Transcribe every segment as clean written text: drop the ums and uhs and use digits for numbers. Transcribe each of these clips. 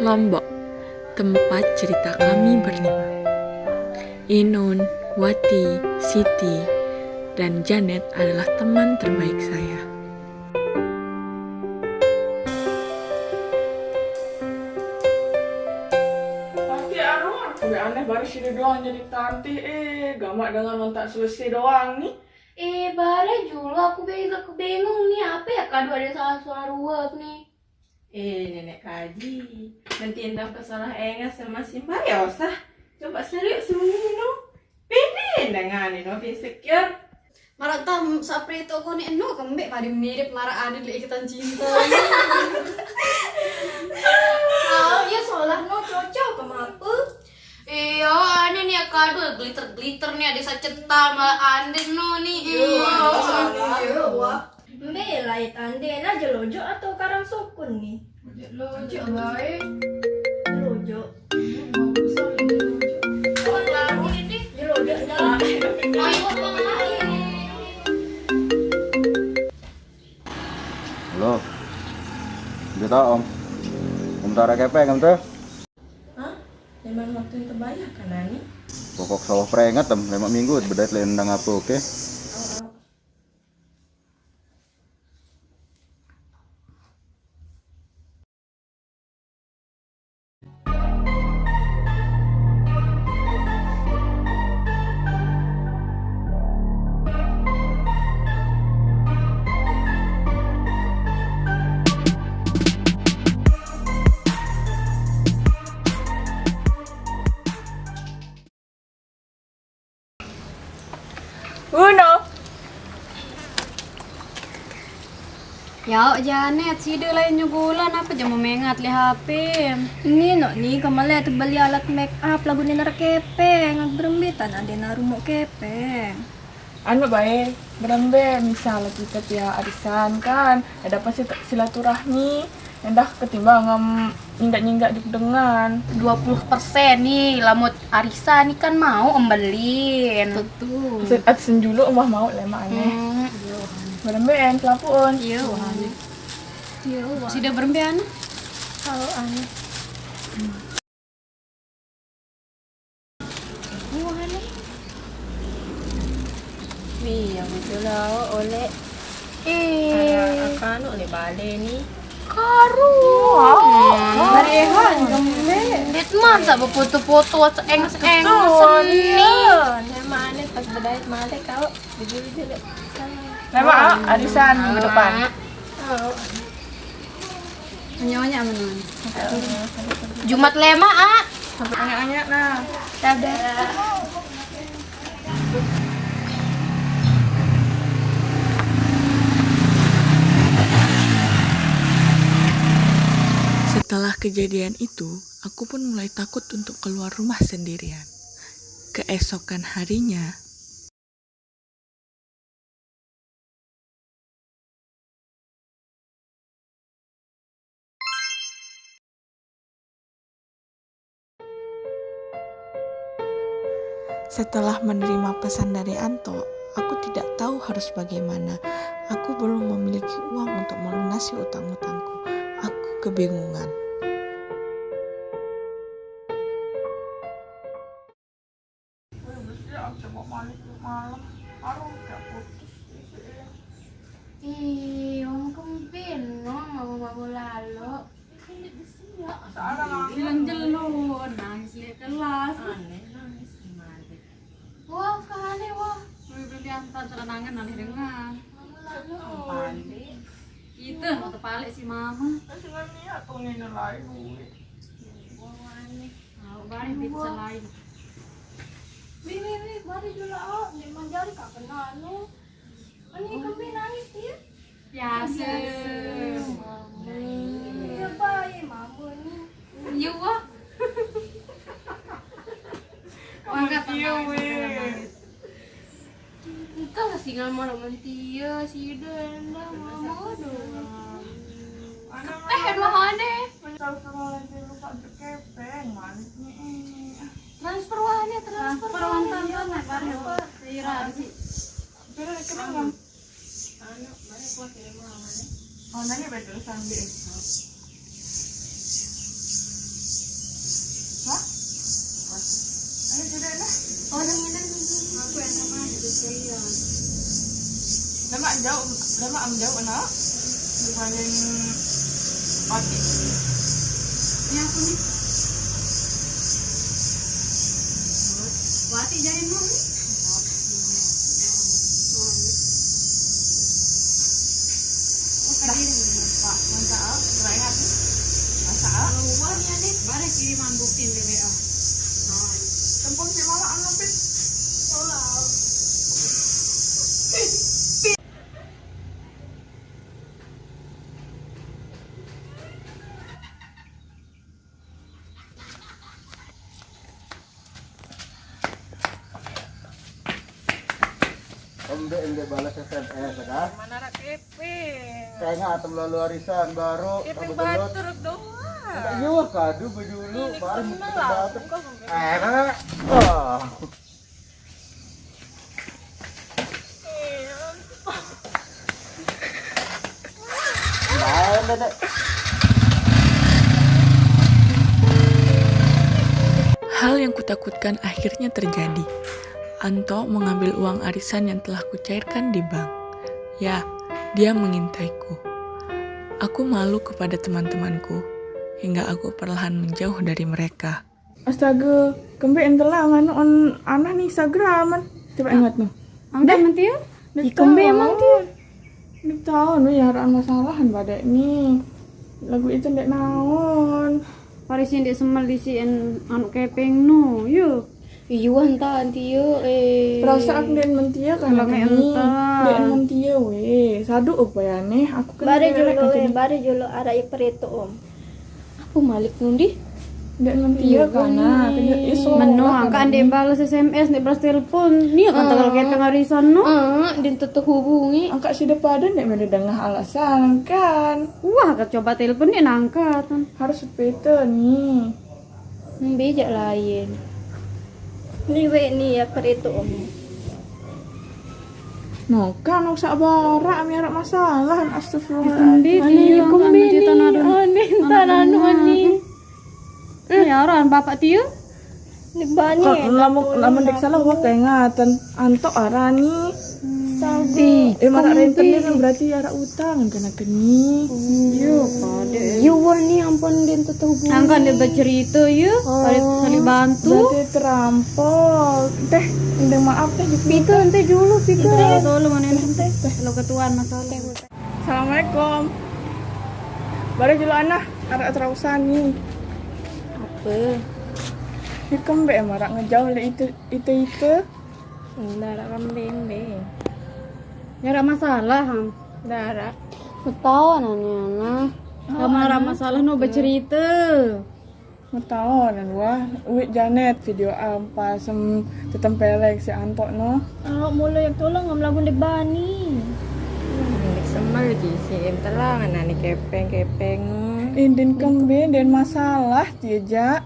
Lombok, tempat cerita kami berlima. Inun, Wati, Siti, dan Janet adalah teman terbaik saya. Tanti Arun, aneh baru sini doang jadi tanti. Gamak dengan tak selesai doang nih. Bare dulu aku bingung nih apa ya kado ada salah suara ruwet nih. Nenek kaji. Nanti endam kesalah engas sama Simba ya usah. Coba serius semuanya no. Pede dengan no insecure. Malah tam sapri itu aku nih kembek pada mirip marah adil ikatan cinta. Ya soalnya cocok sama apa? Iya, aneh nih kado glitter nih ada sacetal malah anden no nih. Iya, wah. Mbela itande na jelojo atau karang sukun nih? Lojo bae. Jelojo. Oh, lagi ini. Jelojo dah. Ayo bang lagi. Halo. Gitu Om. Om Tara kepeng tuh. Hah? Memang waktu itu banyak kan Nani? Pokok sawah prengat tem 5 minggu bedat lendang apa oke? Uno. Ya, Janet, sida lain nyugulan apa jam mengat li HP. Ini no nih kemarin tuh beli alat make up lagu nina kepeng ag berembitan ada na rumok kepeng. Anu baik, berembe misal kita tiap arisan kan, ada apa sih silaturahmi, endah ketimbang nyinggak-nyinggak dengan 20% nih, lamut arisan nih kan mau embelin. Betul. senjulu emah mau lema aneh. Berembe en pelapuan. Iya, Iya, wah. sida berembean. Kalau aneh. Nih yang itu lah oleh akan oleh bale nih. Marehan kembe. Dit masa befoto-foto eng seni. Nama aneh pas bedait male kau biju-biju deh. Lema arisan minggu depan. Nyonya menon. Jumat lema Sampai tanya-tanya nah. Setelah kejadian itu, aku pun mulai takut untuk keluar rumah sendirian. Keesokan harinya, setelah menerima pesan dari Anto, aku tidak tahu harus bagaimana. Aku belum memiliki uang untuk melunasi utang-utangku. Aku kebingungan. Om kempin mau lalu. Bilang Jelun, nangis lihat kelas. Aneh nangis gimana? Wah, kali wah. Belum diantar celanangan nanti dengar. Pandi. Itu waktu balik si mama. Dengan niat tuh nina lain duit. Mau balik pizza lain. Wih, mari dulu nih manjari kak kenal lu. Ini kembe nangis dia. Biasa. Iya baik mama nih. Iya wah. Angkat weh. Engkau masih ngamar mentia si Denda mama dong. Dua hane. Misal semua lagi lupa kepeng manisnya ini. Transfer wahane transfer. Perwantan kan Ira sih. Pero kenapa? Anu, mana kuat ya mau mana? Oh nanya betul sambil. Oh, nang aku yang sama juga sekalian. Lama am jauh nak. Dibanding Pati. Ini aku nih. Wati jadi mau nih. Pak, mantap. Keren Mantap. Wah, ini adik, bare kiriman bukti di WA. Tempung si mama anapin. Ende balas SMS kan? Mana nak keping? Saya ngatem lalu arisan baru. Keping batur doang. Iya, kado dulu, baru kita batur. lah. Wah. Dedek. Hal yang kutakutkan akhirnya terjadi. Anto mengambil uang arisan yang telah kucairkan di bank. Ya, dia mengintaiku. Aku malu kepada teman-temanku, hingga aku perlahan menjauh dari mereka. Astaga, kembali entelah nganu on anah nih Instagraman. Coba ingat nih. Angga nanti ya? Nek Kembe emang dia. Nek tahu nih haraan masalahan badai nih. Lagu itu ndek naon. Parisin dia semal disiin anu kepeng no, yuk. Iya entah anti yo Perasaan den mentia kan Kalau nih. entah. Den mentia we. Sadu apa ya nih? Aku kan Bare lelek jolo macam ni. bare jolo ara ik pareto om. Aku malik nundi. Den mentia kan nah. Kena iso. Meno lah kan kan dia balas SMS, dia balas telepon. Nih kan tanggal kepeng arisan no. Din tutu hubungi. Angkat si depan nek mendengar alasan kan. Wah, coba telepon dia nangkat. Harus sepeta nih. Bijak lain. Ni we ni ya pareto om. No kan ok sabara ami harap masalah Kundi astagfirullahaladzim. dia kumbi ni. Ani tananu ani. Ya orang bapak tiu. Ni bani. Lamun dek salah wah keingatan anto arani. Saldi. Mana renten ni kan berarti ara utang kena keni. Yo, pade. Yu wani ampun din tutu hubungi. Angkat dia bercerita ya, ada saling bantu. Berarti terampol. Teh, ndeng maaf teh gitu. Pika ente dulu pika. Kita tolong mana teh. Kalau ketuaan masalah. Assalamualaikum. Bare jelo anah ara terausan nih. Apa? Hikem be marak ngejauh le itu. Ndara kambing be. Nyara masalah, Ham. Ndara. Ketawa nanya. Kamu ada masalah no bercerita. Ngetawa dan wah, uwi Janet video apa sem tetempelek si Anto no. Mulai yang tolong ngam lagu dek bani. Semal di si telang nani kepeng. Indin kembe dan masalah dia.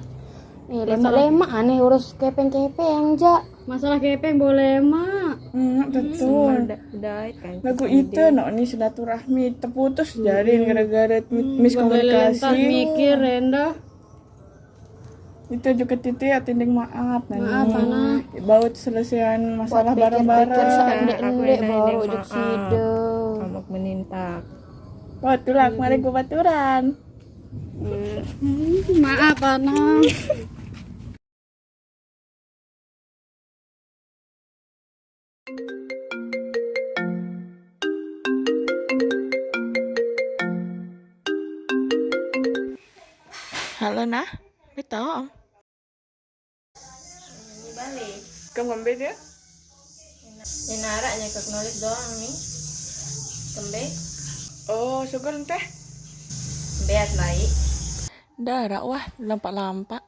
Lemak-lemak aneh urus kepeng-kepeng ja. Masalah kepeng boleh mak. Betul. Dait kan. Lagu itu no ni silaturahmi terputus jadi gara-gara Lentar miskomunikasi. mikir rendah. Itu juga titik atinding maaf nani. Maaf, Ana. Baut selesaian masalah Buat pikir-pikir bareng-bareng. saat ndek Aku baru ini ujuk maaf. sida. Kamu menintak. Wah, itulah kemarin gue baturan. Maaf anak. Halo nah, tahu om? Ini balik. Kamu kembe dia? Ini naraknya ke nulis doang nih. Kembe. Oh, syukur teh. Beat baik. Darak wah, lampak-lampak.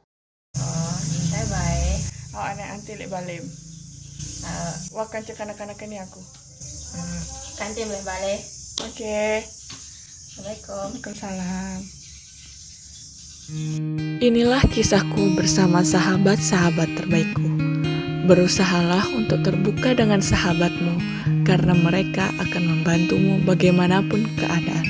Oh, saya baik. Oh, aneh anti lek balim. Wah, kan cek anak-anak ini aku. Kantin boleh balik. Oke. Assalamualaikum. Waalaikumsalam. Inilah kisahku bersama sahabat-sahabat terbaikku. Berusahalah untuk terbuka dengan sahabatmu, karena mereka akan membantumu bagaimanapun keadaan.